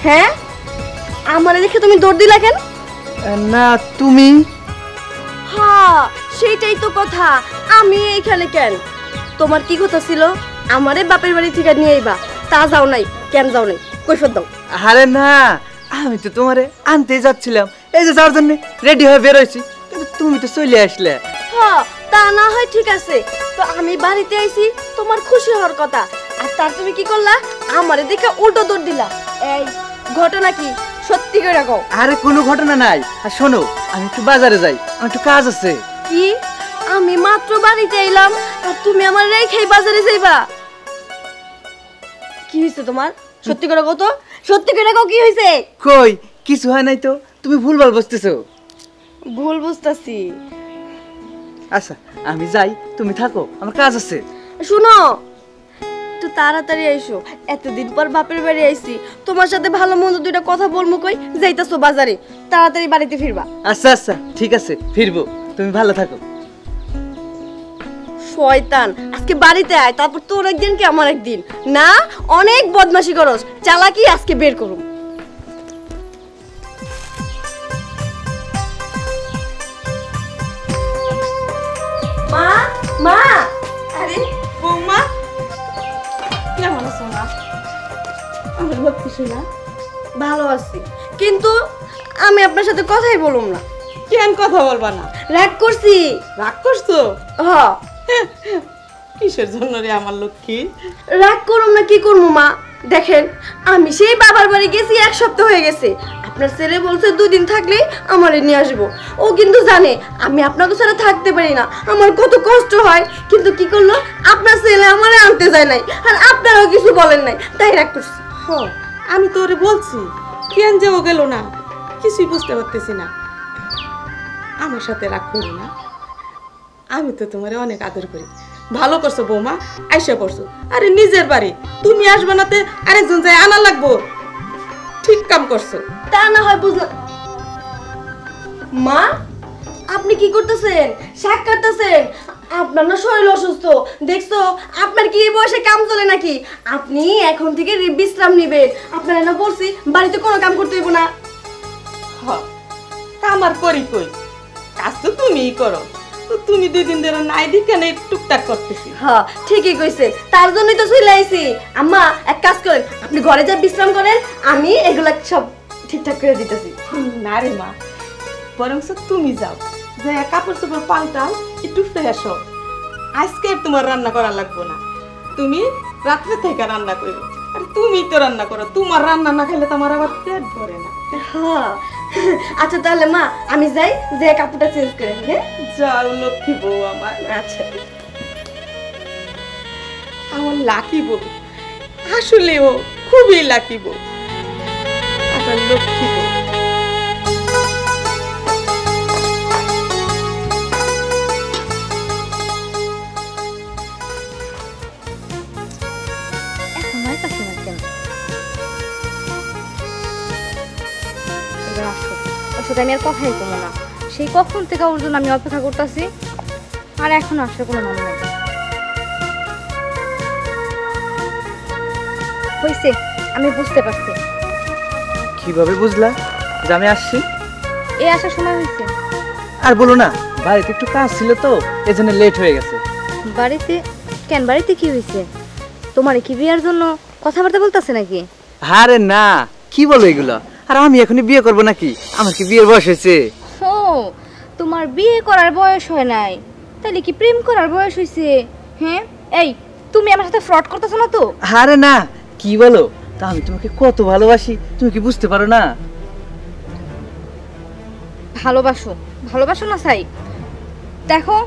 হ্যাঁ, আমারে দেখে তুমি দৌড় দিলা কেন? না তুমি? হ্যাঁ সেইটাই তো কথা, আমি এইখানে কেন? তোমার কি কথা ছিল আমারে বাপের বাড়ি থেকে নিয়ে আইবা, তা যাও নাই কেন? যাও নাই, কৈফিয়ত দাও। আরে না, আমি তো তোমারে আনতে যাচ্ছিলাম, এই যে যাওয়ার জন্য রেডি হয়ে বের হইছি, কিন্তু তুমি তো চলে আসলে। হ্যাঁ তা না হয় ঠিক আছে, তো আমি বাড়িতে আইছি তোমার খুশি হওয়ার কথা, আর তার তুমি কি করলা? আমারে দেখে উল্টো দৌড় দিলা। এই ঘটনা কি, সত্যি করে রাখো। আরে কোনো ঘটনা নাই, আর শোনো আমি একটু বাজারে যাই, আমার একটু কাজ আছে। কি? আমি মাত্র বাড়িতে এলাম আর তুমি আমার রেখেই বাজারে যাইবা? কি হইছে তোমার? সত্যি করে কও তো, সত্যি করে কও কি হইছে? কই কিছু হয় নাই তো, তুমি ভুলভাল বুঝতেছো। ভুল বুঝতাছি। আচ্ছা আমি যাই, তুমি থাকো, আমার কাজ আছে। শুনো, একটু তাড়াতাড়ি আইসো, এতদিন পর বাপের বাড়ি আইছি, তোমার সাথে ভালো মন্দ দুইটা কথা বলবো। কই যাইতাছো বাজারে, তাড়াতাড়ি বাড়িতে ফিরবা। আচ্ছা আচ্ছা ঠিক আছে, ফিরবো, তুমি ভালো থাকো। শয়তান, আজকে বাড়িতে আয়, তারপর তোর একদিন কি আমার একদিন। না, অনেক বদমাশি করস, চালাকি আজকে বের করুম। মা, মা, আরে বৌমা, কেমন আছো মা? আমার লক্ষ্মী শোনা, ভালো আছি, কিন্তু আমি আপনার সাথে কথাই বলুম না। কেন কথা বলবা না? রাগ করছি। রাগ করছো? হ্যাঁ। কিসের জন্য রে আমার লক্ষ্মী? রাগ করুম না কি করবো মা? দেখেন, আমি সেই বাবার বাড়ি গেছি, 1 সপ্তাহ হয়ে গেছে। আপনার ছেলে বলছে 2 দিন থাকলে আমারে নিয়ে আসবো। ও কিন্তু জানে আমি আপনাকে ছাড়া থাকতে পারি না, আমার কত কষ্ট হয়। কিন্তু কি করলো, আপনার ছেলে আমারে আনতে যায় নাই, আর আপনারাও কিছু বলেন নাই, তাই রাগ করছি। আমি তো ওরে বলছি, কেন যে ও গেল না কিছুই বুঝতে পারতেছি না। আমার সাথে রাগ করি না, আমি তো তোমারে অনেক আদর করি। ভালো করছো বৌমা, আইসা পড়ছো। আরে নিজের বাড়ি, তুমি আসবে নাতে আরেকজন যায় আনা লাগবো, ঠিক কাম করছো। তা না হয় বুঝলাম। মা, আপনি কি করতেছেন? শাক কাটতেছেন? আপনার না শরীর অসুস্থ, দেখছো? আপনার কি এই বয়সে কাম চলে নাকি? আপনি এখন থেকে বিশ্রাম নিবেন। আপনার না বলছি বাড়িতে কোনো কাম করতে হইব না। কাম আর করি কই, কাজ তো তুমিই করো। তো তুমি 2 দিন ধরে নাই দিকে টুকটাক করতেছি। হ্যাঁ ঠিকই কইছে, তার জন্যই তো চলে আইছি। আম্মা এক কাজ করেন, আপনি ঘরে যা বিশ্রাম করেন, আমি এগুলা সব ঠিকঠাক করে দিতেছি। না রে মা, বরং তুমি যাও, যে কাপড় চোপড় পাল্টাও, একটু ফ্রেশ হও। আজকে তোমার রান্না করা লাগবে না, তুমি রাত্রে থেকে রান্না করো। আর তুমি তো রান্না করো, তোমার রান্না না খেলে তোমার আবার পেট ভরে না। হ্যাঁ আচ্ছা তাহলে মা আমি যাই, যে কাপড়টা চেঞ্জ করে। হ্যাঁ যাও লক্ষ্মী বউ আমার। আচ্ছা, আমার লাকি বউ, আসলে ও খুবই লাকি বউ, আমার লক্ষ্মী বউ। আমি আর কথাই কমো না, সেই কখন থেকে ওর জন্য আমি অপেক্ষা করতেছি, আর এখন আসার কোনো মনে নেই। হইছে, আমি বুঝতে পারছি। কিভাবে বুঝলা যে আমি আসছি? এই আসার সময় হয়েছে। আর বলো না, বাড়িতে একটু কাজ ছিল তো, এজন্য লেট হয়ে গেছে। বাড়িতে কেন? বাড়িতে কি হয়েছে? তোমার কি বিয়ের জন্য কথাবার্তা বলতেছে নাকি? আরে না, কি বলো এগুলো? আর আমি এখনই বিয়ে করবো নাকি? আমার কি বিয়ের বয়স হয়েছে? ও, তোমার বিয়ে করার বয়স হয় নাই, তাহলে কি প্রেম করার বয়স হয়েছে? হ্যাঁ, এই তুমি আমার সাথে ফ্রড করতেছো না তো? আরে না, কি বলো? তা আমি তোমাকে কত ভালোবাসি, তুমি কি বুঝতে পারো না? ভালোবাসো, ভালোবাসো না সাই? দেখো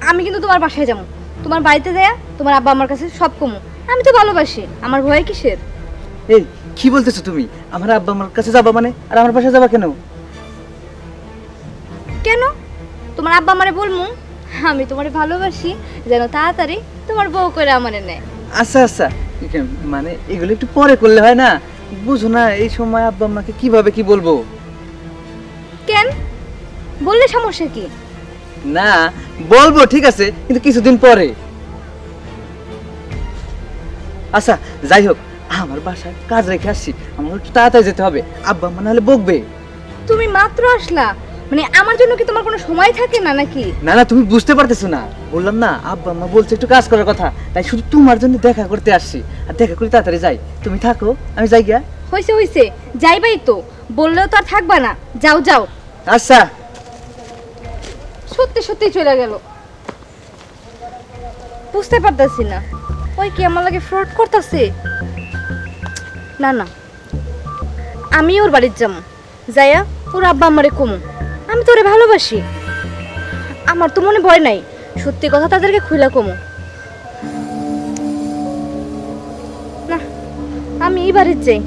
আমি কিন্তু তোমার বাসায় যাবো, তোমার বাড়িতে যায়া তোমার আব্বা আমার কাছে সব কমু। আমি তো ভালোবাসি, আমার ভয় কিসের? এই কি বলতেছো তুমি? আমার আব্বা আমার কাছে যাবা মানে? আর আমার বাসায় যাবা কেন? কেন? তোমার আব্বা আমারে বলমু আমি তোমারে ভালোবাসি, যেন তাড়াতাড়ি তোমার বউ করে আমারে নেয়। আচ্ছা আচ্ছা, মানে এগুলো একটু পরে করলে হয় না? বুঝো না এই সময় আব্বা আমাকে কিভাবে কি বলবো? কেন বললে সমস্যা কি? না বলবো ঠিক আছে, কিন্তু কিছুদিন পরে। আচ্ছা যাই হোক, আমার বাসায় কাজ রেখে আসছি, আমার একটু তাড়াতাড়ি যেতে হবে, আব্বা আম্মা নাহলে বকবে। তুমি মাত্র আসলা, মানে আমার জন্য কি তোমার কোনো সময় থাকে না নাকি? না না, তুমি বুঝতে পারতেছো না, বললাম না আব্বা আম্মা বলছে একটু কাজ করার কথা, তাই শুধু তোমার জন্য দেখা করতে আসছি। আর দেখা করে তাড়াতাড়ি যাই, তুমি থাকো, আমি যাই গিয়া। হইছে হইছে, যাইবাই তো, বললেও তো আর থাকবা না, যাও যাও। আচ্ছা। সত্যি সত্যি চলে গেল, বুঝতে পারতাছি না ওই কি আমার লাগে ফ্রড করতেছে। না না, আমি ওর বাড়ির যাবো, যাইয়া ওর আব্বা আমারে কমু আমি তোরে ভালোবাসি। আমার তো মনে ভয় নাই, সত্যি কথা তাদেরকে খুইলা কমু। না, আমি এই বাড়ির যাই,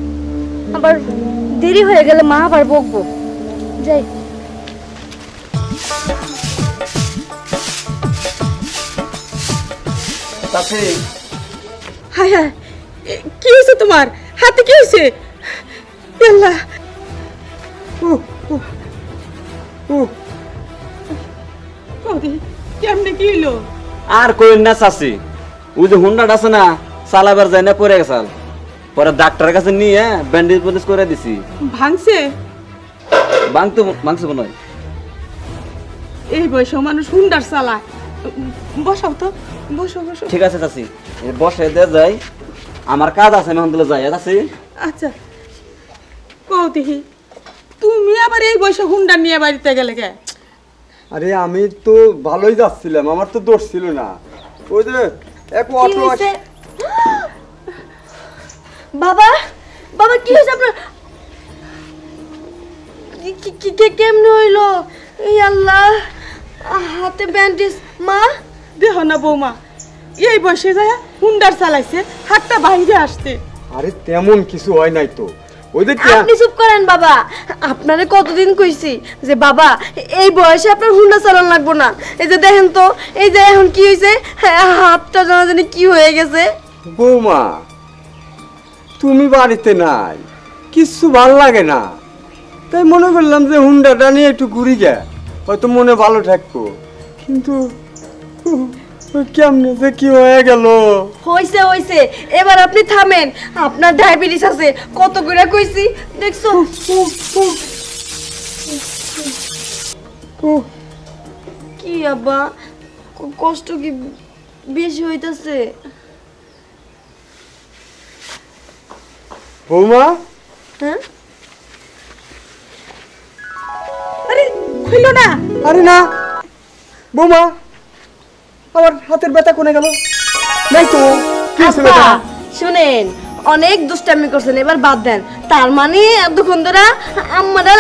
আবার দেরি হয়ে গেলে মা আবার বকবো। যাই। হায় হায়, কি হয়েছে তোমার হাতে? কি হয়েছে? আল্লাহ, কেমনে কি হইলো? আর কইন না চাচি, ওই যে হুন্ডাটা আছে না, চালাবার যায় না, পড়ে গেছাল। পরে ডাক্তারের কাছে নিয়ে ব্যান্ডেজ বন্ডেজ করে দিছি। ভাঙছে? ভাঙছে মনে হয়। এই বয়সে মানুষ হুন্ডার চালায়। বসাও তো, বসো বসো। ঠিক আছে চাচি, বসে দে যাই, আমার কাজ আছে, আমি হন্দলে যাই। চাচি আচ্ছা, কও দেখি, তুমি আবার এই বয়সে হুন্ডা নিয়ে বাড়িতে গেলে কে? আরে আমি তো ভালোই যাচ্ছিলাম, আমার তো দোষ ছিল না। ওই যে এক অটো বাবা, বাবা কি হয়েছে আপনার? কেমনে হইলো? এই আল্লাহ, হাতে ব্যান্ডেজ। মা দেহ না বৌমা, এই বয়সে যায় হুন্ডার চালাইছে, হাতটা বাইরে আসতে। আরে তেমন কিছু হয় নাই তো। ওই যে আপনি চুপ করেন বাবা, আপনারে কতদিন কইছি যে বাবা এই বয়সে আপনার হুন্ডা চালান লাগবো না। এই যে দেখেন তো, এই যে এখন কি হয়েছে, হাতটা জানি কি হয়ে গেছে। বৌমা তুমি বাড়িতে নাই, কিচ্ছু ভাল লাগে না, তাই মনে করলাম যে হুন্ডাটা নিয়ে একটু ঘুরি গে, হয়তো মনে ভালো থাকবো। কিন্তু কেমনে যে কি হয়ে গেল। হইছে হইছে, এবার আপনি থামেন, আপনার ডায়াবেটিস আছে, কত করে কইছি দেখছো। কি আব্বা, কষ্ট কি বেশি হইতাছে? বৌমা, হ্যাঁ আরে খুইলো না। আরে না বৌমা, আমার হাতের ব্যথা কোনে গেল? নাই তো, কি হয়েছে আব্বা ব্যথা? শুনেন, অনেক দুষ্টামি করছেন, এবার বাদ দেন। তার মানে এতক্ষণ ধরে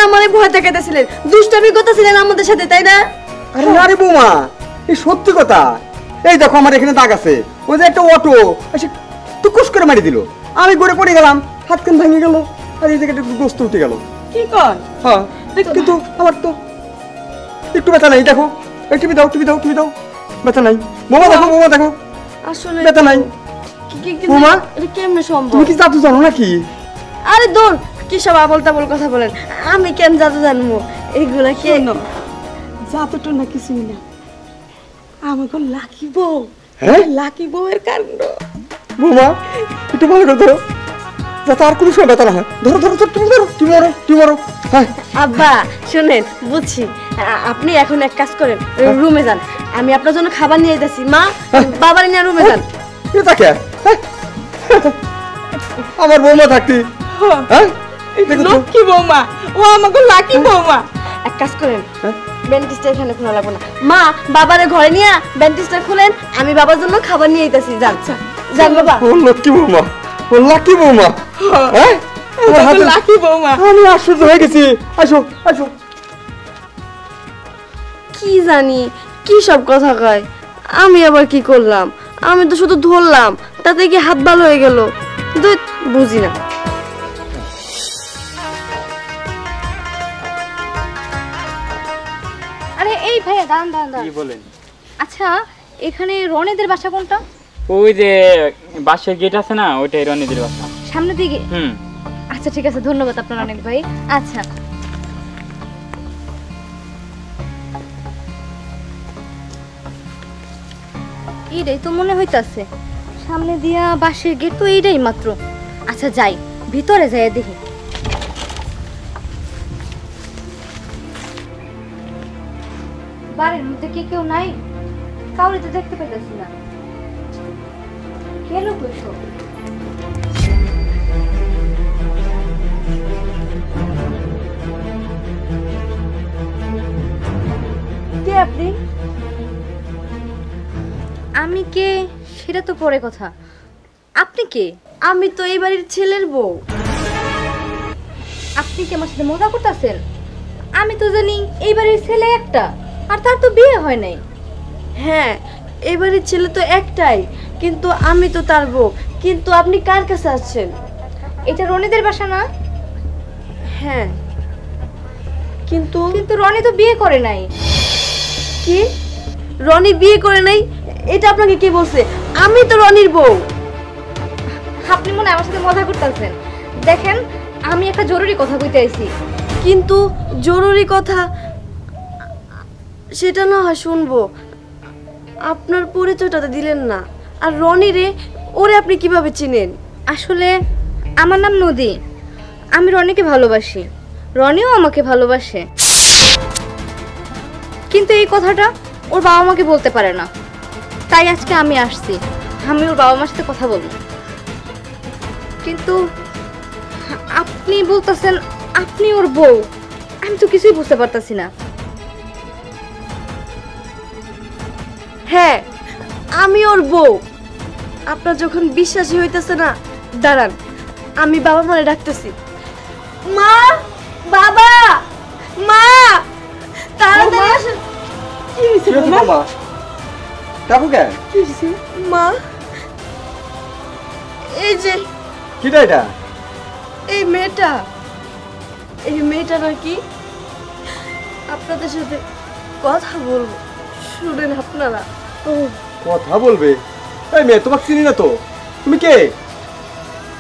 আমাদের ভয় দেখাইতেছিলেন, দুষ্টামি করতেছিলেন আমাদের সাথে, তাই না? আরে না রে বৌমা, এই সত্যি কথা। এই দেখো আমার এখানে দাগ আছে, ওই যে একটা অটো এসে টুকুস করে মারি দিল, আমি গড়ে পড়ে গেলাম, হাত কান ভেঙে গেল, আর এই জায়গাটা একটু গোস্ত উঠে গেল। কি কর? হ্যাঁ, কিন্তু আমার তো একটু ব্যথা নাই। দেখো, এই টিভি দাও, টিভি দাও, টিভি দাও, ব্যথা নাই। বৌমা দেখো, বৌমা দেখো, আসলে ব্যথা নাই। বৌমা, এটা কেমনে সম্ভব? তুমি কি জাদু জানো নাকি? আরে দূর, কি সব আবল তাবল কথা বলেন, আমি কেন জাদু জানবো? এগুলা কে? যতটা না কিছুই না, আমাকে লাকি বউ, হ্যাঁ লাকি বউয়ের কাণ্ড। বৌমা একটু ভালো করে ধরো, যাতে আর কোনো সময় ব্যথা না হয়। ধরো ধরো ধরো, তুমি ধরো, তুমি মরো, তুমি মরো। হ্যাঁ আব্বা শুনেন, বুঝছি, আপনি এখন এক কাজ করেন, রুমে যান, আমি আপনার জন্য খাবার নিয়ে যাচ্ছি। মা, বাবার নিয়ে রুমে যান। এটা কে? হ্যাঁ? আমার বৌমা থাকতি, হ্যাঁ দেখো তো। লক্ষ্মী বৌমা, ও আমাকে লাকি বৌমা। এক কাজ করেন, হ্যাঁ? ব্যান্ডেজটা এখানে খোলা লাগবে না। মা, বাবারে ঘরে নিয়ে ব্যান্ডেজটা খুলেন, আমি বাবার জন্য খাবার নিয়ে যাচ্ছি। যান যান বাবা। ও লক্ষ্মী বৌমা, ও লাকি বৌমা, হ্যাঁ আমার হাতে লাকি বৌমা। আমি আশ্চর্য হয়ে গেছি। আসো আসো। কি জানি কি সব কথা কয়। আমি আবার কি করলাম? আমি তো শুধু ধরলাম, তাতে কি হাত ভালো হয়ে গেল? বুঝি না। আরে এই ভাইয়া দাঁড়ান দাঁড়ান দাঁড়ান। কি বলেন? আচ্ছা এখানে রনেদের বাসা কোনটা? ওই যে বাসের গেট আছে না, ওইটাই রনিদের বাসা। সামনের দিকে? হুম। আচ্ছা ঠিক আছে, ধন্যবাদ আপনার অনেক ভাই। আচ্ছা এইটাই তো মনে হইতাছে, সামনে দিয়া বাসের গেট তো এইটাই মাত্র। আচ্ছা যাই, ভিতরে যাই দেখি। বাড়ির মধ্যে কি কেউ নাই? কাউরে তো দেখতে পাইতাছি না। কেন কইছো? কে আপনি? আমি কে সেটা তো পরে কথা। আপনি কে? আমি তো এই বাড়ির ছেলের বউ। আপনি কি আমার সাথে মজা করতেছেন? আমি তো জানি এই বাড়ির ছেলে একটা, আর তার তো বিয়ে হয় নাই। হ্যাঁ, এই বাড়ির ছেলে তো একটাই, কিন্তু আমি তো তার বউ। কিন্তু আপনি কার কাছে আছেন? এটা রনিদের বাসা না? হ্যাঁ, কিন্তু কিন্তু রনি তো বিয়ে করে নাই। কি? রনি বিয়ে করে নাই? এটা আপনাকে কে বলছে? আমি তো রনির বউ। আপনি মনে হয় আমার সাথে মজা করতেছেন। দেখেন, আমি একটা জরুরি কথা কইতে আইছি। কিন্তু জরুরি কথা সেটা না হয় শুনবো, আপনার পরিচয়টা তো দিলেন না। আর রনি রে, ওরে আপনি কিভাবে চিনেন? আসলে আমার নাম নদী। আমি রনিকে ভালোবাসি, রনিও আমাকে ভালোবাসে। কিন্তু এই কথাটা ওর বাবা মাকে বলতে পারে না, তাই আজকে আমি আসছি। আমি ওর বাবা মার সাথে কথা বলবো। কিন্তু আপনি বলতেছেন আপনি ওর বউ, আমি তো কিছুই বুঝতে পারতাছি না। হ্যাঁ, আমি ওর বউ। আপনার যখন বিশ্বাসই হইতেছে না, দাঁড়ান, আমি বাবা মারে ডাকতেছি। মা, বাবা, মা, তাড়াতাড়ি আসেন। কি হয়েছে কি হয়েছে বৌমা? বাবা? ডাকো কেন? কি হয়েছে? মা, এই যে কিটা এটা? এই মেয়েটা, এই মেয়েটা নাকি আপনাদের সাথে কথা বলবো। শুনেন আপনারা। ও, কথা বলবে? এই মেয়ে, তোমাকে চিনি না তো। তুমি কে?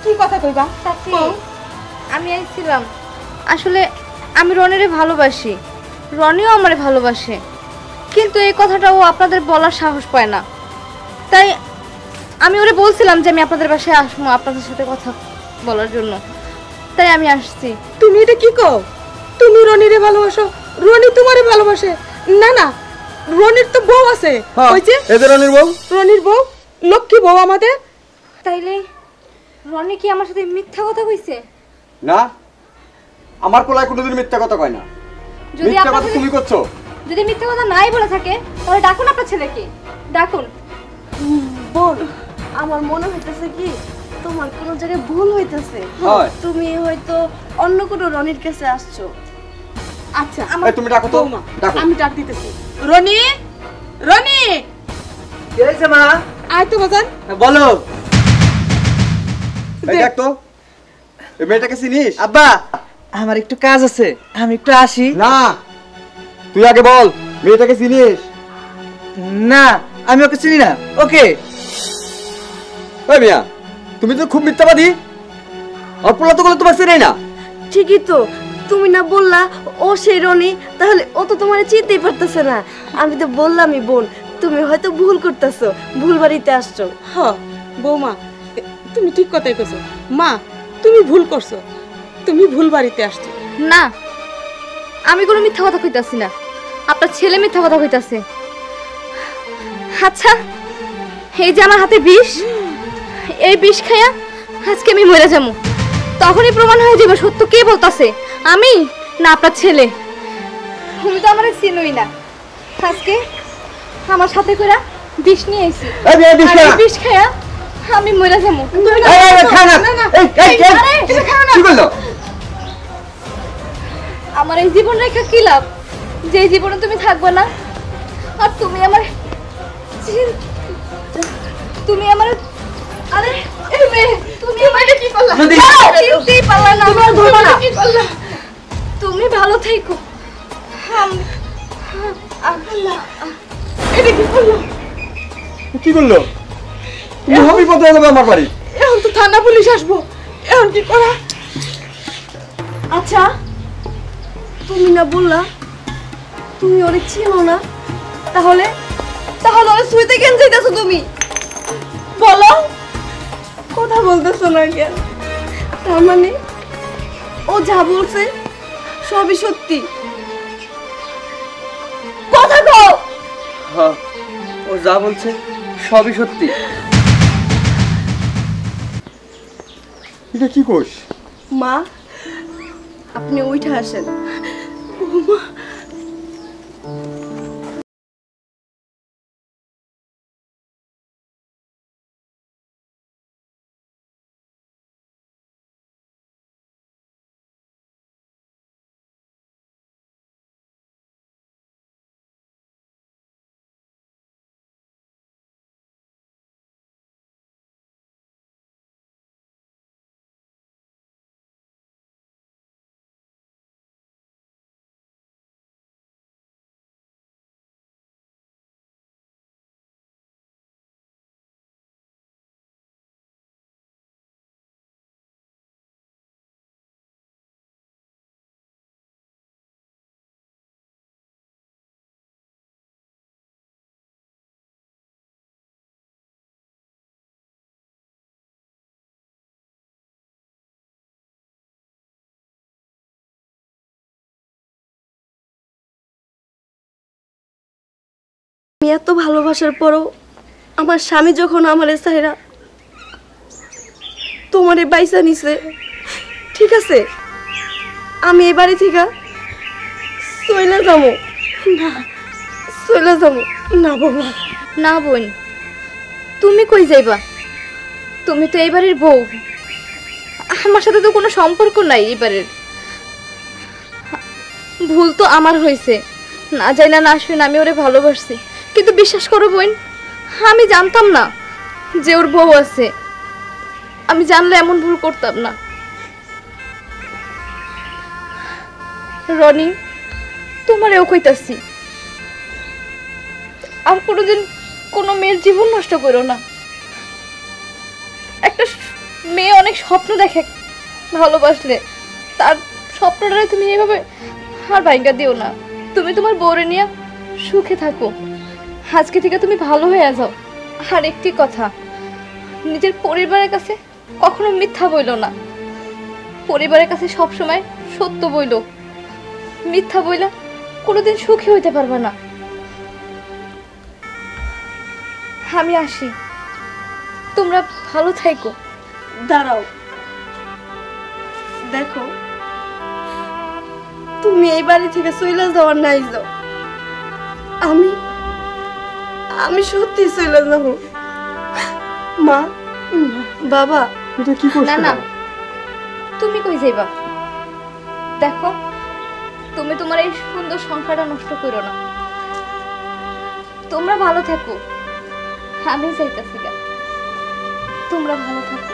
কি কথা কইবা? চাচি, আমি আইছিলাম। আসলে আমি রনিরে ভালোবাসি, রনিও আমারে ভালোবাসে, কিন্তু এই কথাটা ও আপনাদের বলার সাহস পায় না। তাই আমি ওরে বলছিলাম যে আমি আপনাদের বাসায় আসবো আপনাদের সাথে কথা বলার জন্য, তাই আমি আসছি। তুমি এটা কি কও? তুমি রনিরে ভালোবাসো, রনি তোমারে ভালোবাসে? না না, রনির তো বউ আছে। ওই যে এদের রনির বউ। রনির বউ, লক্ষ্মী বউ আমাদের। তাইলে রনি কি আমার সাথে মিথ্যা কথা কইছে? না, আমার পোলায় কোনোদিন মিথ্যা কথা কয় না। যদি মিথ্যা কথা আপনাদের তুমি করছো। যদি মিথ্যা কথা নাই বলে থাকে, তাহলে ডাকুন আপনার ছেলেকে, ডাকুন। বোন, আমার মনে হইতেছে কি তোমার কোনো জায়গায় ভুল হইতেছে। হয়। তুমি হয়তো অন্য কোনো রনির কাছে আসছো। আচ্ছা, এই তুমি ডাকো তো, বৌমা, ডাকো। আমি ডাক দিতেছি। রনি, রনি, কি হয়েছে মা? আয় তো বাজান। বলো। এই দেখ তো, এই মেয়েটাকে চিনিস? আব্বা, আমার একটু কাজ আছে, আমি একটু আসি। না, তুই আগে বল, মেয়েটাকে চিনিস? না, আমি ওকে চিনি না। ওকে। ওই মিয়া, তুমি তো খুব মিথ্যাবাদী। আর পোলা তো তোমার চিনি না। ঠিকই তো, তুমি না বললা ও সেই রনি, তাহলে ও তো তোমার চিনতেই পারতেছে না। আমি তো বললামই বোন, তুমি হয়তো ভুল করতেছো, ভুল বাড়িতে আসছো। হ বৌমা, তুমি ঠিক কথাই কইছো। মা, তুমি ভুল করছো, তুমি ভুল বাড়িতে আসছো। না, আমি কোনো মিথ্যা কথা কইতাছি না, আপনার ছেলে মিথ্যা কথা কইতাছে। আচ্ছা, এই যে আমার হাতে বিষ, এই বিষ খাইয়া আজকে আমি মরে যাবো। তখনই প্রমাণ হয়ে যাবে সত্য কে বলতাছে, আমি না আপনার ছেলে। তুমি তো আমার চিনোই না, আজকে আমার সাথে করে বিষ নিয়ে আইছি। এই মেয়ে, বিষ আর এই খা। বিষ খাইয়া আমি মরে যাবো। এই খা না। আরে, কি বললো? আমার এই জীবন রেখা কি লাভ, যে জীবনে তুমি থাকবে না, আর তুমি আমার তুমি আমার আরে এই মেয়ে তুমি আমাকে কি করলা চিনতেই পারলা না আমার ধরো না কি করলা তুমি ভালো থেকো আল্লাহ এটা কি করলো? কি করলো? তুমি হবি পথে যাবে আমার বাড়ি। এখন তো থানা পুলিশ আসবো, এখন কি করা? আচ্ছা তুমি না বললা তুমি ওরে চিনো না, তাহলে তাহলে ওরে শুইতে কেন যাইতেছো তুমি? বলো, কথা বলতেছো না কেন? তার মানে ও যা বলছে সবই সত্যি? কথা কও। হ্যাঁ, ও যা বলছে সবই সত্যি। এটা কি কোষ? মা আপনি ওইটা আসেন। আমি এত ভালোবাসার পরও আমার স্বামী যখন আমার চাইরা তোমারে বাইসা নিছে, ঠিক আছে আমি এই বাড়ি থেকে চলে যাবো। না চলে যাবো না বাবা। না বোন, তুমি কই যাইবা? তুমি তো এই বাড়ির বউ, আমার সাথে তো কোনো সম্পর্ক নাই এই বাড়ির। ভুল তো আমার হয়েছে, না যাই না শুনে আমি ওরে ভালোবাসছি, কিন্তু বিশ্বাস করো বোন, আমি জানতাম না যে ওর বউ আছে। আমি জানলে এমন ভুল করতাম না। রনি, তোমারেও কইতাছি, আর কোনোদিন কোনো মেয়ের জীবন নষ্ট করো না। একটা মেয়ে অনেক স্বপ্ন দেখে ভালোবাসলে, তার স্বপ্নটা তুমি এইভাবে আর ভাঙ্গা দিও না। তুমি তোমার বউরে নিয়ে সুখে থাকো, আজকে থেকে তুমি ভালো হয়ে যাও। আর একটি কথা, নিজের পরিবারের কাছে কখনো মিথ্যা বইলো না। পরিবারের কাছে সবসময় সত্য বইলো, মিথ্যা বইলা কোনোদিন সুখী হইতে পারবে না। আমি আসি, তোমরা ভালো থাকো। দাঁড়াও, দেখো তুমি এই বাড়ি থেকে চলে যাওয়ার নাই যাও, আমি আমি সত্যি চলে যাব। মা বাবা, এটা কি কোষ? না না, তুমি কই যাইবা? দেখো, তুমি তোমার এই সুন্দর সংসারটা নষ্ট করো না। তোমরা ভালো থাকো, আমি যাইতাছি গা। তোমরা ভালো থাকো।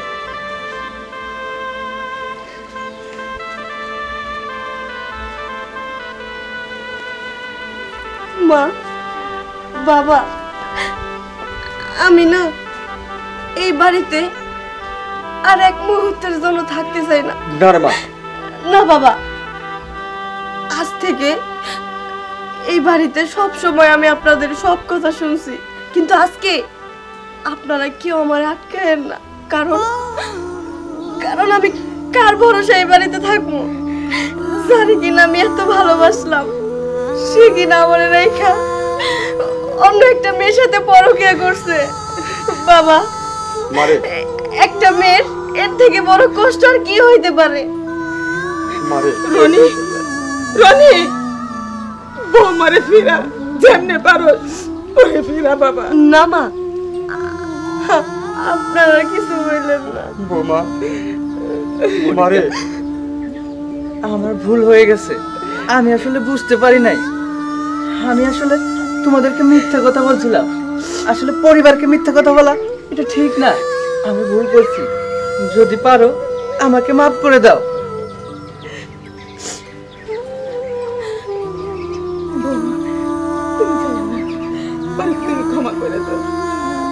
মা বাবা, আমি না এই বাড়িতে আর এক মুহূর্তের জন্য থাকতে চাই না। না রে মা। না বাবা, আজ থেকে এই বাড়িতে সব সময় আমি আপনাদের সব কথা শুনছি, কিন্তু আজকে আপনারা কেউ আমার আটকায়েন না, কারণ কারণ আমি কার ভরসা এই বাড়িতে থাকবো? জানি কিনা আমি এত ভালোবাসলাম, সে কিনা আমার রেখা অন্য একটা মেয়ের সাথে পরকীয়া করছে। বাবা, মারে একটা মেয়ের এর থেকে বড় কষ্ট আর কি হইতে পারে? মারে রনি, রনি, বৌমারে ফিরা, যেমনে পারো ওরে ফিরা বাবা। না মা, আপনারা কিছু বললেন না। বৌমা, মারে আমার ভুল হয়ে গেছে, আমি আসলে বুঝতে পারি নাই। আমি আসলে তোমাদেরকে মিথ্যা কথা বলছিলাম। আসলে পরিবারকে মিথ্যা কথা বলা এটা ঠিক না, আমি ভুল করছি। যদি পারো আমাকে মাফ করে দাও। ওরে তুমি ক্ষমা করে দাও,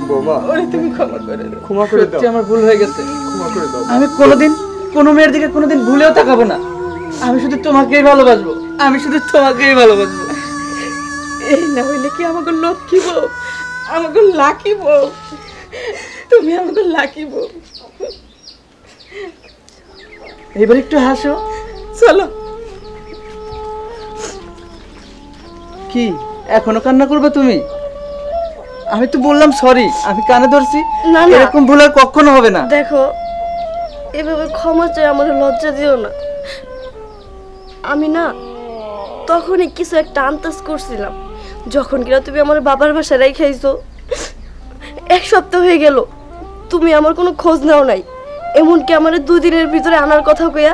বৌমা ওরে তুমি ক্ষমা করে দাও। ক্ষমা করে দাও, সত্যি আমার ভুল হয়ে গেছে। ক্ষমা করে দাও। আমি কোনোদিন কোনো মেয়ের দিকে কোনোদিন ভুলেও তাকাবো না। আমি শুধু তোমাকেই ভালোবাসবো, আমি শুধু তোমাকেই ভালোবাসবো। এই না হইলে কি আমাকে লক্ষ্মী বউ, আমাকে লাকি বউ, তুমি আমাকে লাকি বউ। এবার একটু হাসো। চলো। কি এখনো কান্না করবে তুমি? আমি তো বললাম সরি, আমি কানে ধরছি। না, না। এরকম ভুল আর কখনো হবে না। দেখো, এভাবে ক্ষমা চাই, আমার লজ্জা দিও না। আমি না তখনই কিছু একটা আন্দাজ করছিলাম, যখন কিনা তুমি আমার বাবার বাসায় রেখাইছো। 1 সপ্তাহ হয়ে গেল, তুমি আমার কোনো খোঁজ নাও নাই। এমনকি আমার 2 দিনের ভিতরে আনার কথা কইয়া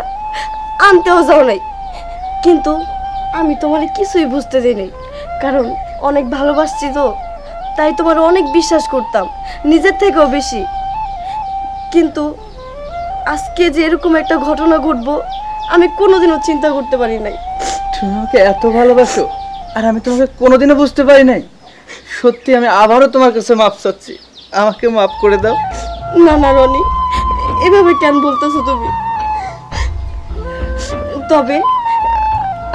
আনতেও যাও নাই। কিন্তু আমি তোমার কিছুই বুঝতে দিই নাই, কারণ অনেক ভালোবাসছি তো, তাই তোমার অনেক বিশ্বাস করতাম, নিজের থেকেও বেশি। কিন্তু আজকে যে এরকম একটা ঘটনা ঘটবো আমি কোনোদিনও চিন্তা করতে পারি নাই। তুমি আমাকে এত ভালোবাসো আর আমি তোমাকে কোনোদিনও বুঝতে পারি নাই। সত্যি আমি আবারও তোমার কাছে মাপ চাচ্ছি, আমাকে মাফ করে দাও। না না রনি, এভাবে কেন বলতেছো তুমি? তবে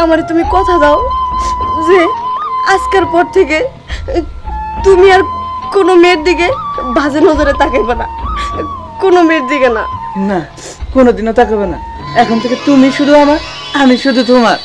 আমারে তুমি কথা দাও যে আজকের পর থেকে তুমি আর কোনো মেয়ের দিকে বাজে নজরে তাকাইবে না, কোনো মেয়ের দিকে না। না, কোনোদিনও তাকাবে না। এখন থেকে তুমি শুধু আমার, আমি শুধু তোমার।